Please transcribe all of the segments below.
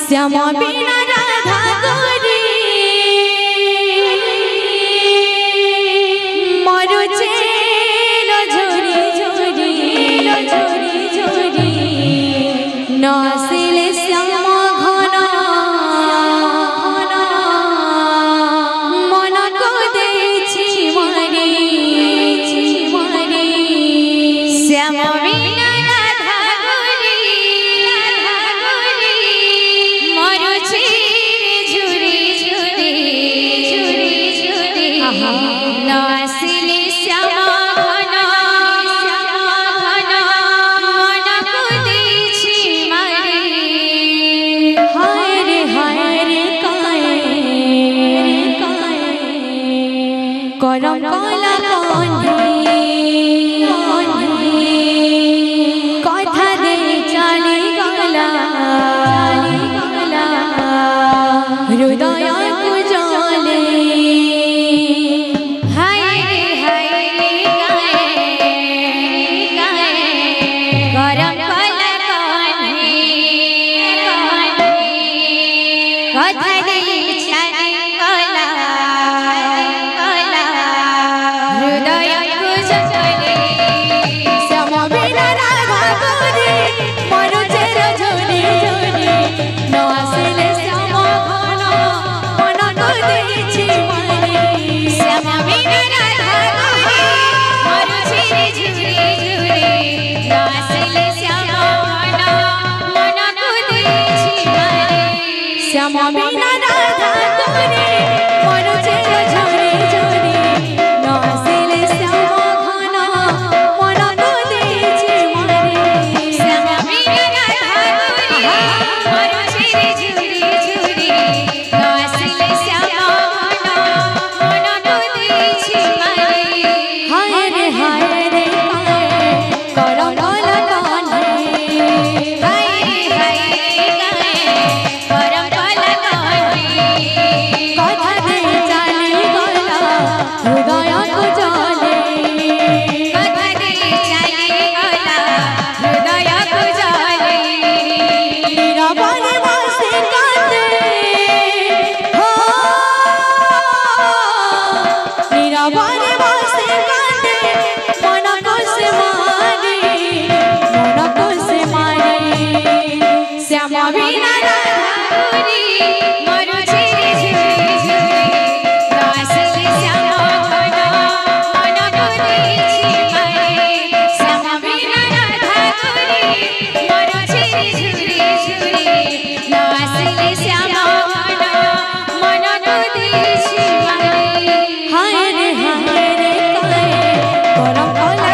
শ্যামা বিনা রাধা গরি মরুচে ঝরি ঝরি ঝরি ঝরি নসিলে শ্যামা ঘন মন কো দেছি মরে শ্যামা বিনা नसिले श्यामा घन मन को देछि मारे हाय रे काए करम कला कथा दे चली गला हृदय को जले श्यामा बिना राधा गोरी मरुचे झरी झरी नसिले श्यामा घन मन को देछि मारे श्यामा बिना राधा गोरी मरुचे झरी झरी नसिले श्यामा घन मन को देछि मारे हाय रे करम कला श्यामा बिना राधा गोरी मरुचे झरी झरी नसिले श्यामा घन मन को देछि मारे श्यामा बिना राधा गोरी मरुचे झरी झरी नसिले श्यामा घन मन को देछि मारे हाय रे करम कला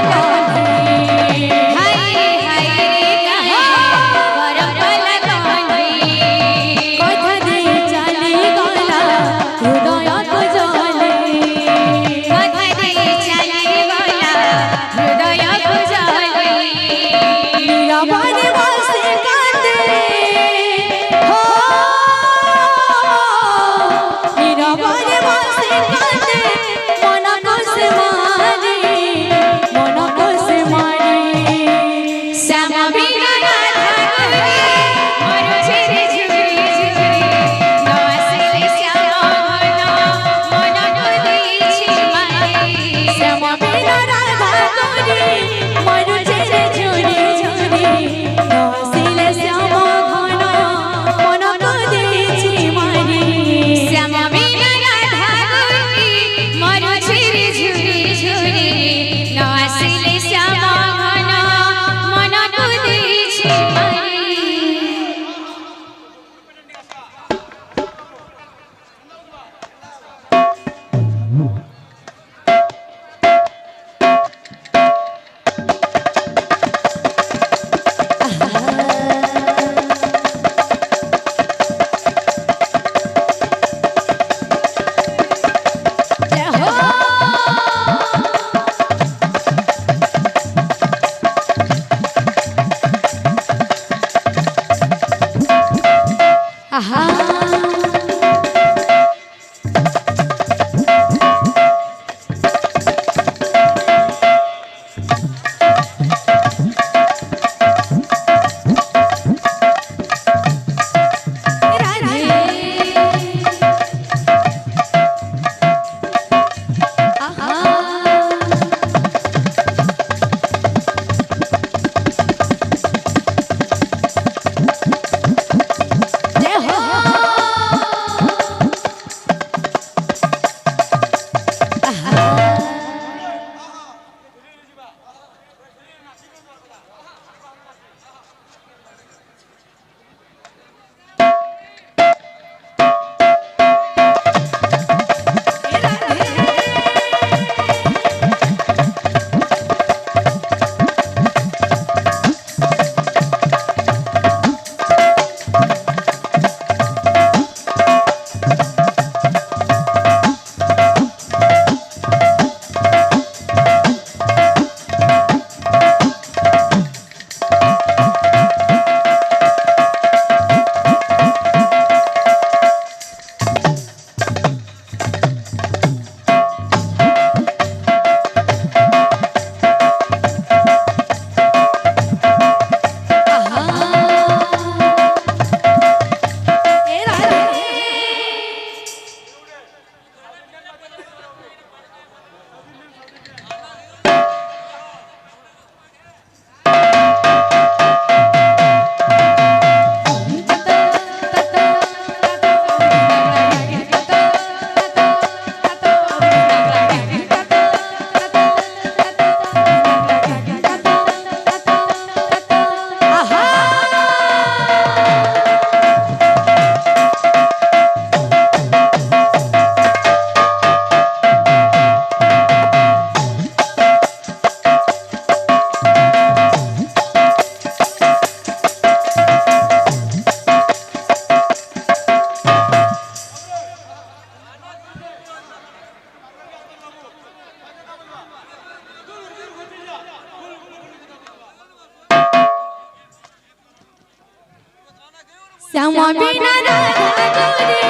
শ্যামা বিনা রাধা তোরে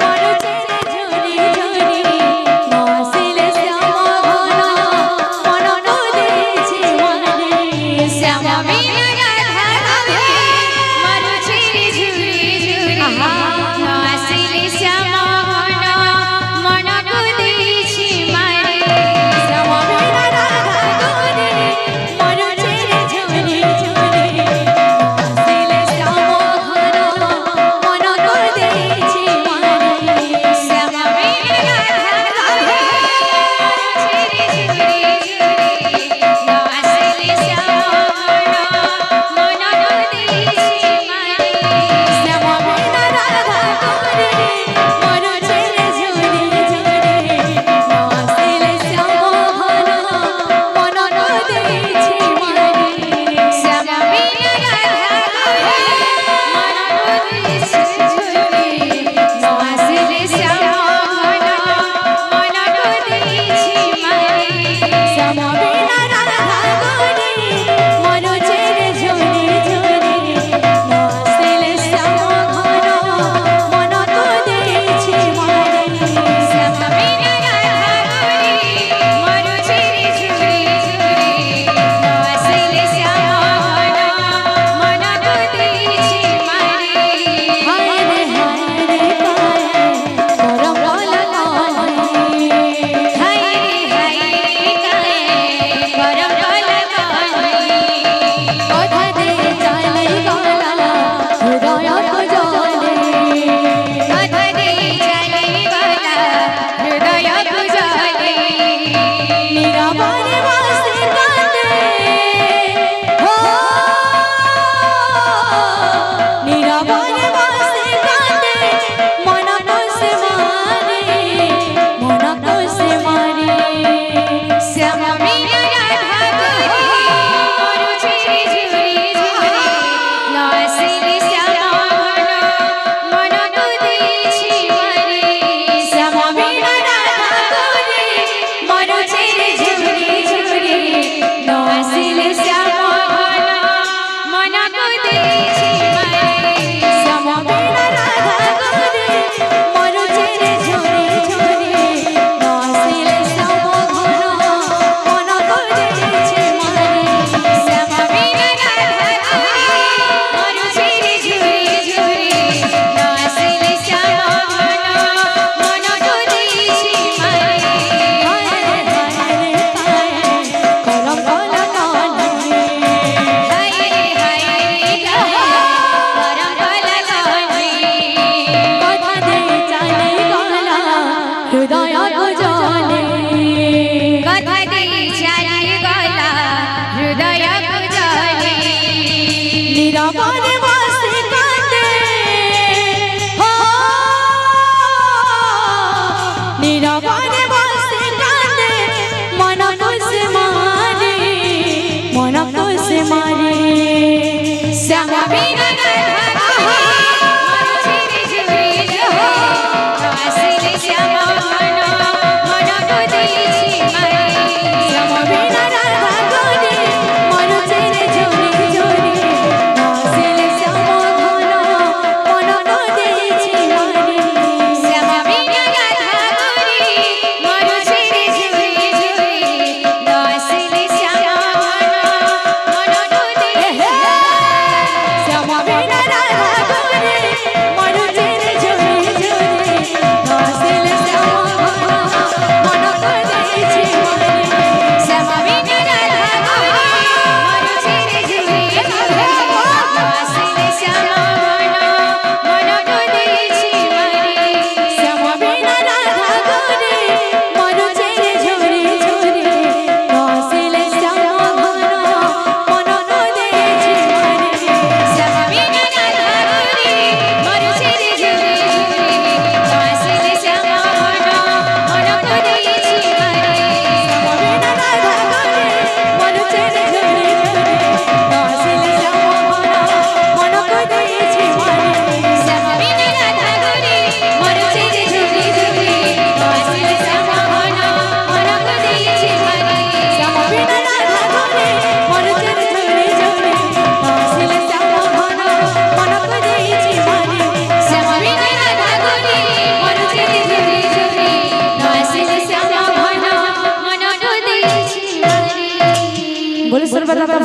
মন ছেড়ে ঝরে ঝরে নসিলে শ্যামা ঘন মন করেছে মনে শ্যামা বিনা রাধা তোরে মন ছেড়ে ঝরে ঝরে নসিলে শ্যামা ঘন মন করেছে মনে শ্যামা বিনা রাধা তোরে মন ছেড়ে ঝরে ঝরে নসিলে শ্যামা ঘন মন করেছে মনে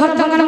ভক্তগণ